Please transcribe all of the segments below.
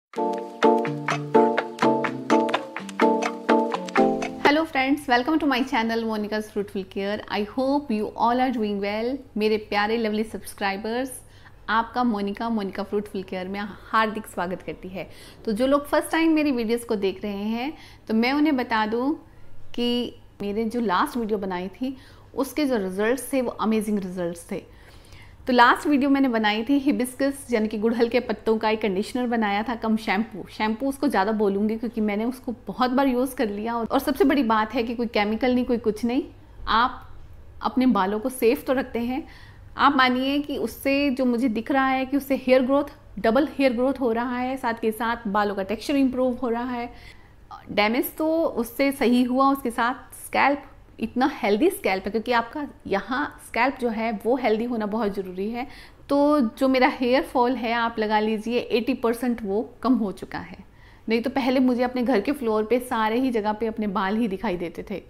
Hello friends, welcome to my channel Monika's fruitful care. I hope you all are doing well. मेरे प्यारे lovely subscribers, आपका Monika fruitful care में हार्दिक स्वागत करती है। तो जो लोग फर्स्ट टाइम मेरी वीडियोस को देख रहे हैं, तो मैं उन्हें बता दूं कि मेरे जो लास्ट वीडियो बनाई थी उसके जो रिजल्ट्स थे वो अमेजिंग रिजल्ट्स थे। तो लास्ट वीडियो मैंने बनाई थी हिबिस्कस यानी कि गुड़हल के पत्तों का एक कंडीशनर बनाया था, कम शैम्पू उसको ज़्यादा बोलूँगी क्योंकि मैंने उसको बहुत बार यूज़ कर लिया। और सबसे बड़ी बात है कि कोई केमिकल नहीं, कोई कुछ नहीं, आप अपने बालों को सेफ तो रखते हैं। आप मानिए कि उससे जो मुझे दिख रहा है कि उससे hair growth, double hair growth हो रहा है, साथ के साथ बालों का टेक्सचर इम्प्रूव हो रहा है। डैमेज तो उससे सही हुआ, उसके साथ स्कैल्प इतना हेल्दी स्कैल्प है क्योंकि आपका यहाँ स्कैल्प जो है वो हेल्दी होना बहुत ज़रूरी है। तो जो मेरा हेयर फॉल है आप लगा लीजिए 80% वो कम हो चुका है। नहीं तो पहले मुझे अपने घर के फ्लोर पे सारे ही जगह पे अपने बाल ही दिखाई देते थे।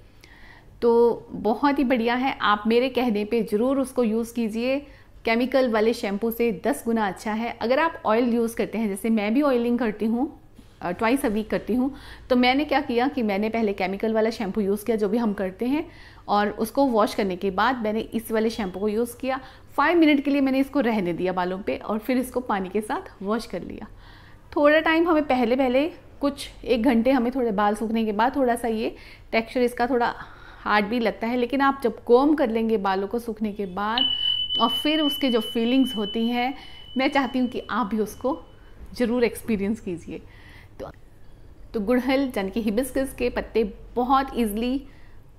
तो बहुत ही बढ़िया है, आप मेरे कहने पे ज़रूर उसको यूज़ कीजिए। केमिकल वाले शैम्पू से 10 गुना अच्छा है। अगर आप ऑयल यूज़ करते हैं, जैसे मैं भी ऑयलिंग करती हूँ, ट्वाइस अ वीक करती हूँ, तो मैंने क्या किया कि मैंने पहले केमिकल वाला शैम्पू यूज़ किया जो भी हम करते हैं, और उसको वॉश करने के बाद मैंने इस वाले शैम्पू को यूज़ किया। 5 मिनट के लिए मैंने इसको रहने दिया बालों पे और फिर इसको पानी के साथ वॉश कर लिया। थोड़ा टाइम हमें पहले कुछ 1 घंटे हमें थोड़े बाल सूखने के बाद थोड़ा सा ये टेक्सचर इसका थोड़ा हार्ड भी लगता है, लेकिन आप जब कोम कर लेंगे बालों को सूखने के बाद और फिर उसके जो फीलिंग्स होती हैं, मैं चाहती हूँ कि आप भी उसको ज़रूर एक्सपीरियंस कीजिए। तो गुड़हल यानी कि हिबिस्कस के पत्ते बहुत ईजिली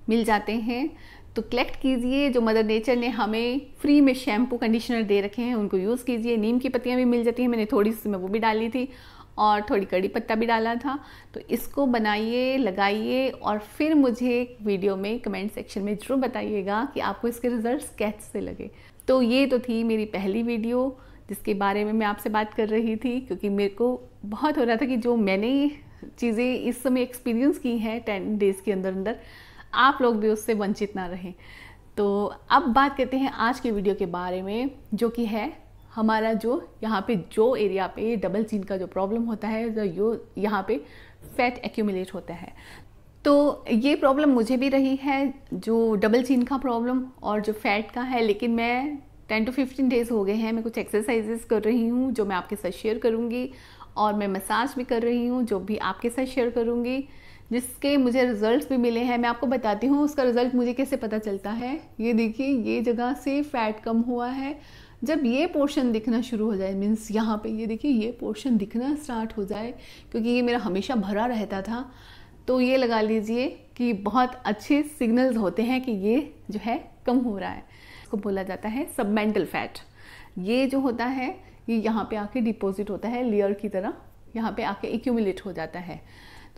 मिल जाते हैं, तो कलेक्ट कीजिए। जो मदर नेचर ने हमें फ्री में शैम्पू कंडीशनर दे रखे हैं उनको यूज़ कीजिए। नीम की पत्तियां भी मिल जाती हैं, मैंने थोड़ी सी मैं वो भी डाली थी और थोड़ी कड़ी पत्ता भी डाला था। तो इसको बनाइए, लगाइए और फिर मुझे वीडियो में कमेंट सेक्शन में ज़रूर बताइएगा कि आपको इसके रिजल्ट्स कैसे लगे। तो ये तो थी मेरी पहली वीडियो जिसके बारे में मैं आपसे बात कर रही थी, क्योंकि मेरे को बहुत हो रहा था कि जो मैंने चीज़ें इस समय एक्सपीरियंस की हैं 10 डेज़ के अंदर अंदर, आप लोग भी उससे वंचित ना रहें। तो अब बात करते हैं आज के वीडियो के बारे में, जो कि है हमारा जो यहाँ पे जो एरिया पे डबल चिन का जो प्रॉब्लम होता है, जो यहाँ पे फैट एक्यूमुलेट होता है। तो ये प्रॉब्लम मुझे भी रही है, जो डबल चिन का प्रॉब्लम और जो फैट का है, लेकिन मैं 10 to 15 डेज़ हो गए हैं, मैं कुछ एक्सरसाइजेस कर रही हूँ जो मैं आपके साथ शेयर करूँगी, और मैं मसाज भी कर रही हूँ जो भी आपके साथ शेयर करूँगी, जिसके मुझे रिजल्ट्स भी मिले हैं। मैं आपको बताती हूँ उसका रिजल्ट मुझे कैसे पता चलता है। ये देखिए, ये जगह से फैट कम हुआ है। जब ये पोर्शन दिखना शुरू हो जाए, मीन्स यहाँ पे ये देखिए ये पोर्शन दिखना स्टार्ट हो जाए, क्योंकि ये मेरा हमेशा भरा रहता था, तो ये लगा लीजिए कि बहुत अच्छे सिग्नल्स होते हैं कि ये जो है कम हो रहा है। इसको बोला जाता है सबमेंटल फैट। ये जो होता है ये यहाँ पे आके डिपॉजिट होता है लेयर की तरह, यहाँ पे आके एक्यूमुलेट हो जाता है,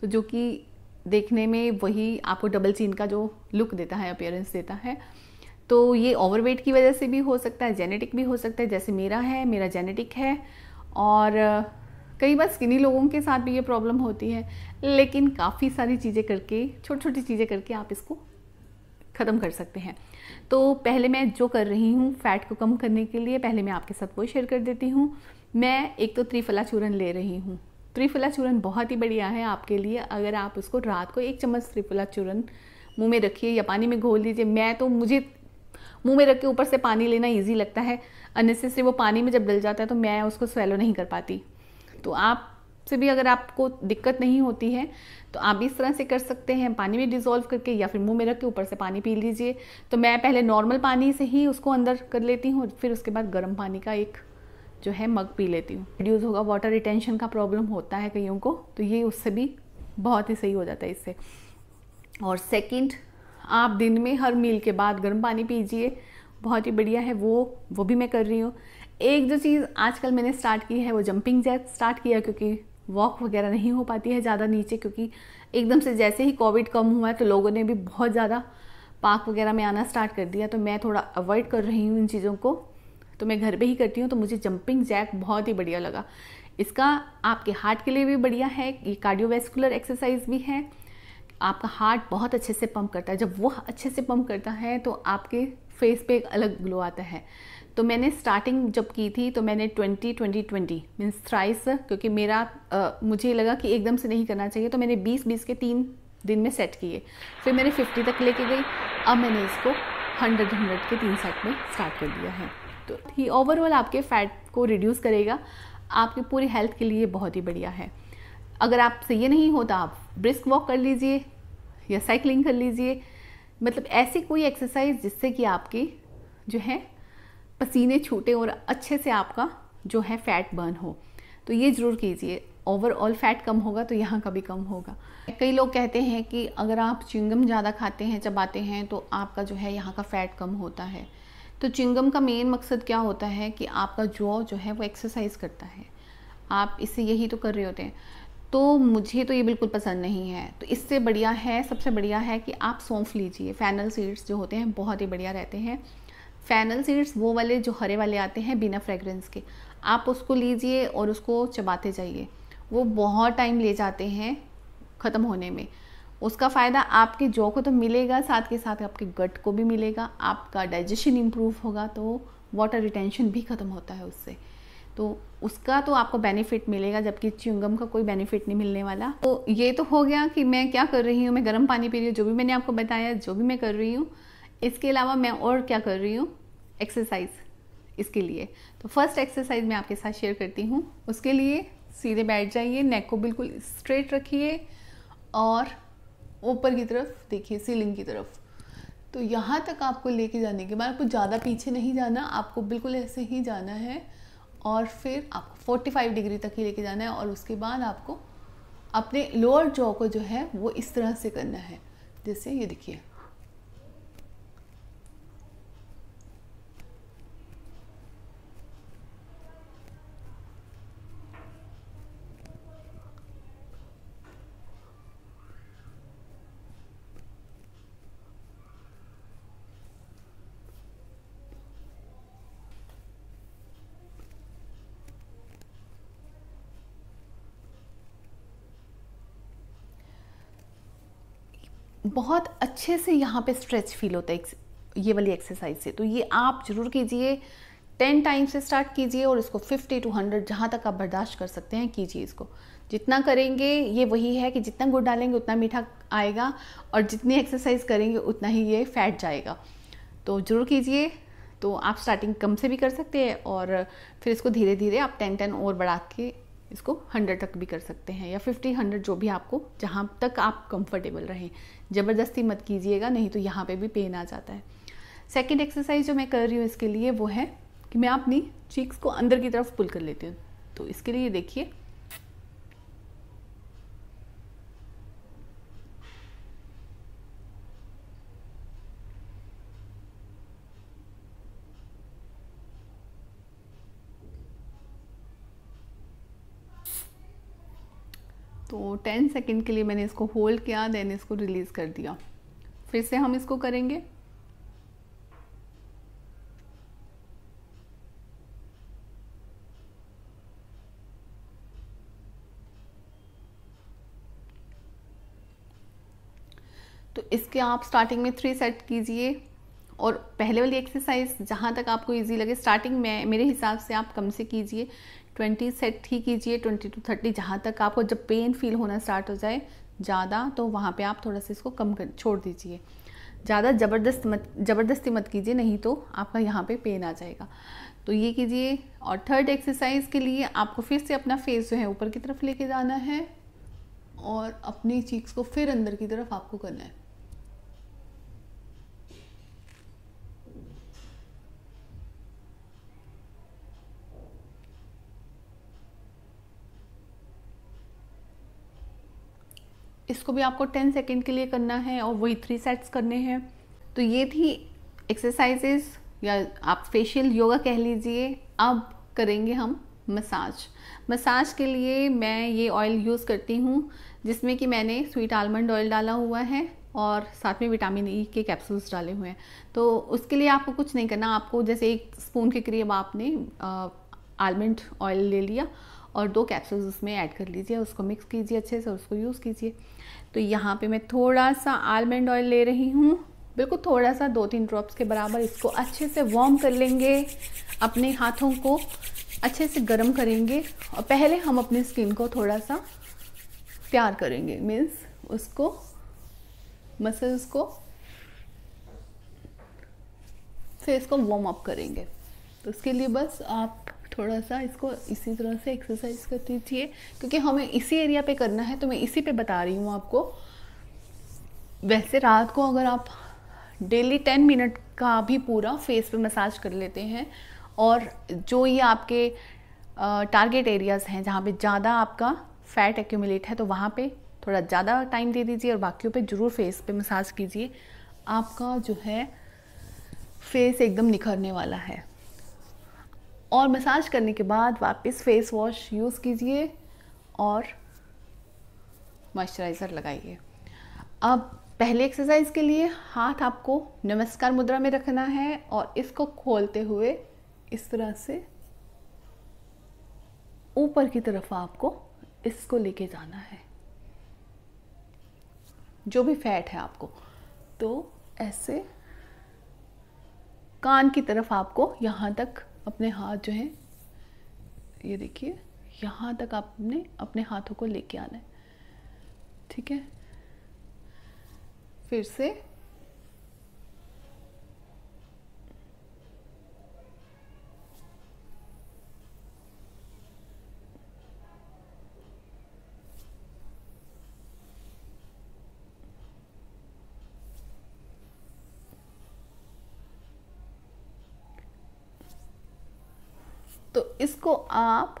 तो जो कि देखने में वही आपको डबल चिन का जो लुक देता है, अपीयरेंस देता है। तो ये ओवरवेट की वजह से भी हो सकता है, जेनेटिक भी हो सकता है, जैसे मेरा है, मेरा जेनेटिक है, और कई बार स्किनी लोगों के साथ भी ये प्रॉब्लम होती है। लेकिन काफ़ी सारी चीज़ें करके, छोटी छोटी चीज़ें करके आप इसको ख़त्म कर सकते हैं। तो पहले मैं जो कर रही हूँ फैट को कम करने के लिए, पहले मैं आपके साथ वो शेयर कर देती हूँ। मैं एक तो त्रिफला चूर्ण ले रही हूँ। त्रिफला चूर्ण बहुत ही बढ़िया है आपके लिए। अगर आप उसको रात को 1 चम्मच त्रिफला चूर्ण मुंह में रखिए या पानी में घोल लीजिए। मुझे मुंह में रख के ऊपर से पानी लेना ईजी लगता है, अननेसेसरी वो पानी में जब डल जाता है तो मैं उसको स्वेलो नहीं कर पाती। तो आप से भी अगर आपको दिक्कत नहीं होती है तो आप भी इस तरह से कर सकते हैं, पानी में डिज़ोल्व करके या फिर मुंह में रख के ऊपर से पानी पी लीजिए। तो मैं पहले नॉर्मल पानी से ही उसको अंदर कर लेती हूँ, फिर उसके बाद गर्म पानी का एक जो है मग पी लेती हूँ। रिड्यूस होगा, वाटर रिटेंशन का प्रॉब्लम होता है कईयों को, तो ये उससे भी बहुत ही सही हो जाता है इससे। और सेकंड, आप दिन में हर मील के बाद गर्म पानी पीजिए, बहुत ही बढ़िया है वो भी मैं कर रही हूँ। एक जो चीज़ आजकल मैंने स्टार्ट की है वो जंपिंग जैक स्टार्ट किया, क्योंकि वॉक वगैरह नहीं हो पाती है ज़्यादा नीचे, क्योंकि एकदम से जैसे ही कोविड कम हुआ है तो लोगों ने भी बहुत ज़्यादा पार्क वगैरह में आना स्टार्ट कर दिया। तो मैं थोड़ा अवॉइड कर रही हूँ इन चीज़ों को, तो मैं घर पे ही करती हूँ। तो मुझे जंपिंग जैक बहुत ही बढ़िया लगा। इसका आपके हार्ट के लिए भी बढ़िया है, ये कार्डियोवैस्कुलर एक्सरसाइज भी है। आपका हार्ट बहुत अच्छे से पंप करता है, जब वो अच्छे से पंप करता है तो आपके फेस पे एक अलग ग्लो आता है। तो मैंने स्टार्टिंग जब की थी तो मैंने 20-20-20 मीन्स थ्राइस, क्योंकि मेरा मुझे लगा कि एकदम से नहीं करना चाहिए, तो मैंने 20-20 के 3 दिन में सेट किए। फिर मैंने 50 तक लेके गई, अब मैंने इसको 100 के 3 सेट में स्टार्ट कर दिया है। तो ये ओवरऑल आपके फैट को रिड्यूस करेगा, आपकी पूरी हेल्थ के लिए बहुत ही बढ़िया है। अगर आपसे ये नहीं होता, आप ब्रिस्क वॉक कर लीजिए या साइकिलिंग कर लीजिए, मतलब ऐसी कोई एक्सरसाइज जिससे कि आपकी जो है पसीने छूटे और अच्छे से आपका जो है फैट बर्न हो, तो ये ज़रूर कीजिए। ओवरऑल फैट कम होगा तो यहाँ का भी कम होगा। कई लोग कहते हैं कि अगर आप च्युइंगम ज़्यादा खाते हैं, चबाते हैं, तो आपका जो है यहाँ का फैट कम होता है। तो च्युइंगम का मेन मकसद क्या होता है कि आपका जॉ जो है वो एक्सरसाइज करता है, आप इससे यही तो कर रहे होते हैं। तो मुझे तो ये बिल्कुल पसंद नहीं है। तो इससे बढ़िया है, सबसे बढ़िया है कि आप सौंफ लीजिए। फेनल सीड्स जो होते हैं बहुत ही बढ़िया रहते हैं। फेनल सीड्स वो वाले जो हरे वाले आते हैं बिना फ्रेगरेंस के, आप उसको लीजिए और उसको चबाते जाइए। वो बहुत टाइम ले जाते हैं ख़त्म होने में। उसका फ़ायदा आपके जॉ को तो मिलेगा, साथ के साथ आपके गट को भी मिलेगा, आपका डाइजेशन इम्प्रूव होगा, तो वाटर रिटेंशन भी ख़त्म होता है उससे, तो उसका तो आपको बेनिफिट मिलेगा, जबकि च्युइंगम का कोई बेनिफिट नहीं मिलने वाला। तो ये तो हो गया कि मैं क्या कर रही हूँ, मैं गर्म पानी पी रही हूँ, जो भी मैंने आपको बताया, जो भी मैं कर रही हूँ। इसके अलावा मैं और क्या कर रही हूँ, एक्सरसाइज इसके लिए। तो फर्स्ट एक्सरसाइज मैं आपके साथ शेयर करती हूँ। उसके लिए सीधे बैठ जाइए, नेक को बिल्कुल स्ट्रेट रखिए और ऊपर की तरफ देखिए, सीलिंग की तरफ। तो यहाँ तक आपको लेके जाने के बाद आपको ज़्यादा पीछे नहीं जाना, आपको बिल्कुल ऐसे ही जाना है और फिर आपको 45 डिग्री तक ही लेके जाना है। और उसके बाद आपको अपने लोअर जॉ को जो है वो इस तरह से करना है, जैसे ये देखिए। बहुत अच्छे से यहाँ पे स्ट्रेच फील होता है ये वाली एक्सरसाइज से। तो ये आप ज़रूर कीजिए, 10 टाइम से स्टार्ट कीजिए और इसको 50 to 100 जहाँ तक आप बर्दाश्त कर सकते हैं कीजिए इसको। जितना करेंगे ये वही है कि जितना गुड़ डालेंगे उतना मीठा आएगा, और जितनी एक्सरसाइज करेंगे उतना ही ये फैट जाएगा। तो ज़रूर कीजिए। तो आप स्टार्टिंग कम से भी कर सकते हैं और फिर इसको धीरे धीरे आप 10 और बढ़ा के इसको 100 तक भी कर सकते हैं, या 50-100 जो भी आपको, जहाँ तक आप कंफर्टेबल रहें। ज़बरदस्ती मत कीजिएगा, नहीं तो यहाँ पे भी पेन आ जाता है। सेकंड एक्सरसाइज जो मैं कर रही हूँ इसके लिए वो है कि मैं अपनी चीक्स को अंदर की तरफ पुल कर लेती हूँ। तो इसके लिए देखिए, तो 10 सेकंड के लिए मैंने इसको होल्ड किया, देन इसको रिलीज़ कर दिया। फिर से हम इसको करेंगे। तो इसके आप स्टार्टिंग में 3 सेट कीजिए, और पहले वाली एक्सरसाइज जहाँ तक आपको इजी लगे, स्टार्टिंग में मेरे हिसाब से आप कम से कीजिए, 20 सेट ही कीजिए, 20 to 30, जहाँ तक आपको जब पेन फील होना स्टार्ट हो जाए ज़्यादा, तो वहाँ पे आप थोड़ा सा इसको कम कर छोड़ दीजिए। ज़्यादा ज़बरदस्ती मत कीजिए, नहीं तो आपका यहाँ पे पेन आ जाएगा। तो ये कीजिए। और थर्ड एक्सरसाइज के लिए आपको फिर से अपना फेस जो है ऊपर की तरफ लेके जाना है और अपनी चीक्स को फिर अंदर की तरफ आपको करना है। इसको भी आपको 10 सेकंड के लिए करना है और वही 3 सेट्स करने हैं। तो ये थी एक्सरसाइजेस, या आप फेशियल योगा कह लीजिए। अब करेंगे हम मसाज। मसाज के लिए मैं ये ऑयल यूज़ करती हूँ जिसमें कि मैंने स्वीट आलमंड ऑयल डाला हुआ है और साथ में विटामिन ई के कैप्सूल्स डाले हुए हैं। तो उसके लिए आपको कुछ नहीं करना, आपको जैसे 1 स्पून के करीब आपने आलमंड ऑयल ले लिया और 2 कैप्सूल्स उसमें ऐड कर लीजिए, उसको मिक्स कीजिए अच्छे से और उसको यूज़ कीजिए। तो यहाँ पे मैं थोड़ा सा आलमंड ऑयल ले रही हूँ बिल्कुल थोड़ा सा 2-3 ड्रॉप्स के बराबर इसको अच्छे से वार्म कर लेंगे। अपने हाथों को अच्छे से गर्म करेंगे और पहले हम अपनी स्किन को थोड़ा सा तैयार करेंगे, मीन्स उसको मसल्स को फेस को वार्म अप करेंगे। तो उसके लिए बस आप थोड़ा सा इसको इसी तरह से एक्सरसाइज कर दीजिए, क्योंकि हमें इसी एरिया पे करना है तो मैं इसी पे बता रही हूँ आपको। वैसे रात को अगर आप डेली 10 मिनट का भी पूरा फेस पे मसाज कर लेते हैं, और जो ये आपके टारगेट एरियाज़ हैं जहाँ पे ज़्यादा आपका फैट एक्यूमुलेट है तो वहाँ पे थोड़ा ज़्यादा टाइम दे दीजिए और बाकियों पे ज़रूर फेस पे मसाज कीजिए। आपका जो है फेस एकदम निखरने वाला है। और मसाज करने के बाद वापस फेस वॉश यूज़ कीजिए और मॉइस्चराइज़र लगाइए। अब पहले एक्सरसाइज के लिए हाथ आपको नमस्कार मुद्रा में रखना है और इसको खोलते हुए इस तरह से ऊपर की तरफ आपको इसको लेके जाना है, जो भी फैट है आपको। तो ऐसे कान की तरफ आपको यहाँ तक अपने हाथ जो है, ये देखिए, यहाँ तक आपने अपने हाथों को लेके आना है। ठीक है, फिर से तो इसको आप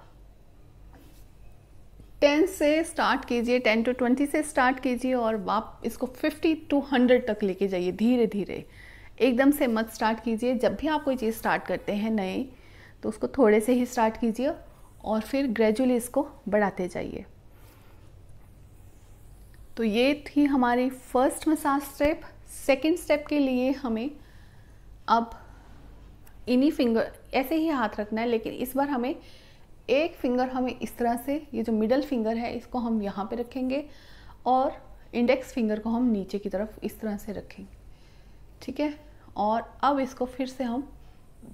10 से स्टार्ट कीजिए, 10 to 20 से स्टार्ट कीजिए और आप इसको 50 to 100 तक लेके जाइए धीरे धीरे। एकदम से मत स्टार्ट कीजिए। जब भी आप कोई चीज़ स्टार्ट करते हैं नए, तो उसको थोड़े से ही स्टार्ट कीजिए और फिर ग्रेजुअली इसको बढ़ाते जाइए। तो ये थी हमारी first massage step. Second step के लिए हमें अब इन्हीं फिंगर, ऐसे ही हाथ रखना है, लेकिन इस बार हमें एक फिंगर हमें इस तरह से, ये जो मिडल फिंगर है इसको हम यहाँ पे रखेंगे और इंडेक्स फिंगर को हम नीचे की तरफ इस तरह से रखेंगे। ठीक है, और अब इसको फिर से हम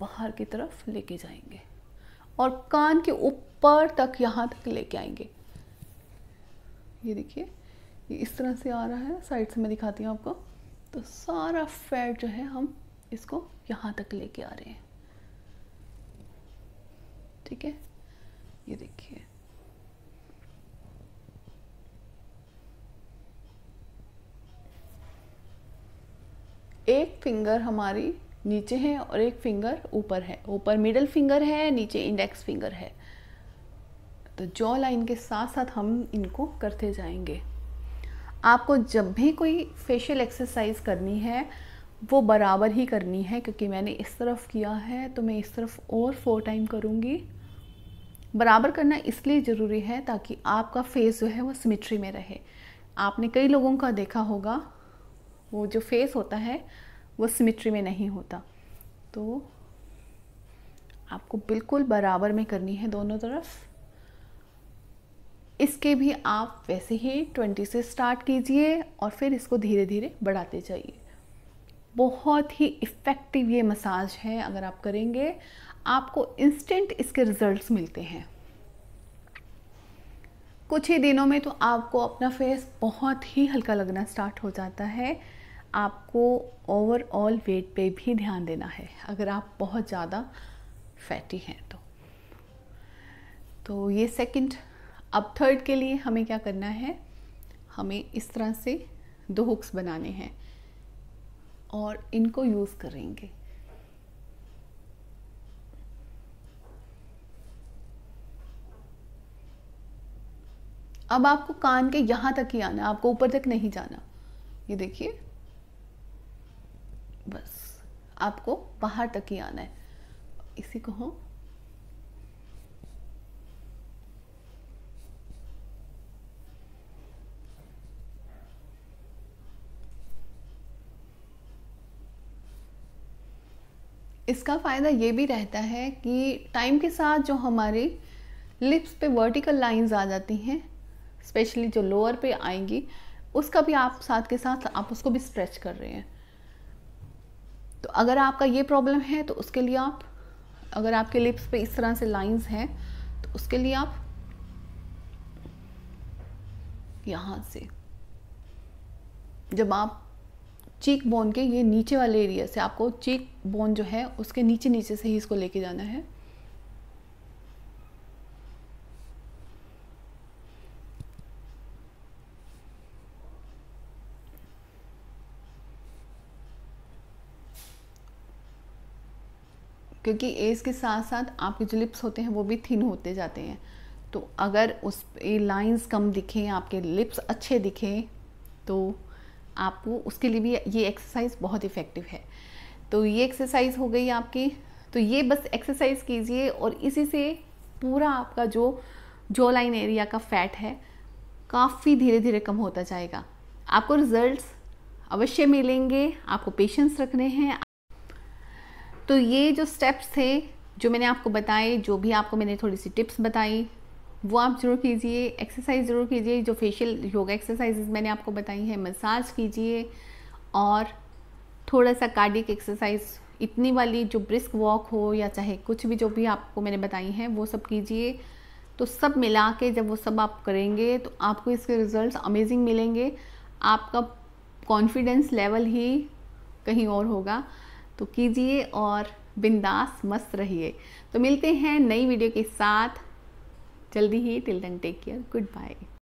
बाहर की तरफ लेके जाएंगे और कान के ऊपर तक यहाँ तक लेके आएंगे। ये देखिए, ये इस तरह से आ रहा है, साइड से मैं दिखाती हूँ आपको। तो सारा फैट जो है हम इसको यहाँ तक लेके आ रहे हैं। ठीक है, ये देखिए, एक फिंगर हमारी नीचे है और एक फिंगर ऊपर है। ऊपर मिडल फिंगर है, नीचे इंडेक्स फिंगर है। तो जॉ लाइन के साथ साथ हम इनको करते जाएंगे। आपको जब भी कोई फेशियल एक्सरसाइज करनी है वो बराबर ही करनी है, क्योंकि मैंने इस तरफ किया है तो मैं इस तरफ और 4 टाइम करूँगी। बराबर करना इसलिए ज़रूरी है ताकि आपका फेस जो है वो सिमेट्री में रहे। आपने कई लोगों का देखा होगा, वो जो फेस होता है वो सिमेट्री में नहीं होता। तो आपको बिल्कुल बराबर में करनी है दोनों तरफ। इसके भी आप वैसे ही 20 से स्टार्ट कीजिए और फिर इसको धीरे धीरे बढ़ाते जाइए। बहुत ही इफ़ेक्टिव ये मसाज है। अगर आप करेंगे आपको इंस्टेंट इसके रिजल्ट्स मिलते हैं। कुछ ही दिनों में तो आपको अपना फेस बहुत ही हल्का लगना स्टार्ट हो जाता है। आपको ओवरऑल वेट पे भी ध्यान देना है अगर आप बहुत ज़्यादा फैटी हैं तो ये सेकंड। अब थर्ड के लिए हमें क्या करना है, हमें इस तरह से 2 हुक्स बनाने हैं और इनको यूज़ करेंगे। अब आपको कान के यहाँ तक ही आना, आपको ऊपर तक नहीं जाना। ये देखिए, बस आपको बाहर तक ही आना है। इसी को हम इसका फ़ायदा ये भी रहता है कि टाइम के साथ जो हमारी लिप्स पे वर्टिकल लाइंस आ जाती हैं, स्पेशली जो लोअर पे आएंगी, उसका भी आप साथ के साथ आप उसको भी स्ट्रेच कर रहे हैं। तो अगर आपका ये प्रॉब्लम है तो उसके लिए आप, अगर आपके लिप्स पे इस तरह से लाइंस हैं तो उसके लिए आप यहाँ से, जब आप चीक बोन के ये नीचे वाले एरिया से, आपको चीक बोन जो है उसके नीचे नीचे से ही इसको लेके जाना है। क्योंकि एज के साथ साथ आपके जो लिप्स होते हैं वो भी थिन होते जाते हैं, तो अगर उस लाइंस कम दिखें, आपके लिप्स अच्छे दिखें, तो आपको उसके लिए भी ये एक्सरसाइज बहुत इफ़ेक्टिव है। तो ये एक्सरसाइज हो गई आपकी। तो ये बस एक्सरसाइज कीजिए और इसी से पूरा आपका जो लाइन एरिया का फैट है काफ़ी धीरे धीरे कम होता जाएगा। आपको रिजल्ट्स अवश्य मिलेंगे, आपको पेशेंस रखने हैं। तो ये जो स्टेप्स थे जो मैंने आपको बताए, जो भी आपको मैंने थोड़ी सी टिप्स बताई, वो आप ज़रूर कीजिए। एक्सरसाइज ज़रूर कीजिए, जो फेशियल योगा एक्सरसाइजेज मैंने आपको बताई हैं, मसाज कीजिए और थोड़ा सा कार्डियक एक्सरसाइज, इतनी वाली जो ब्रिस्क वॉक हो या चाहे कुछ भी जो भी आपको मैंने बताई हैं वो सब कीजिए। तो सब मिला के जब वो सब आप करेंगे तो आपको इसके रिजल्ट्स अमेजिंग मिलेंगे। आपका कॉन्फिडेंस लेवल ही कहीं और होगा। तो कीजिए और बिंदास मस्त रहिए। तो मिलते हैं नई वीडियो के साथ जल्दी ही। Till then take care, good bye.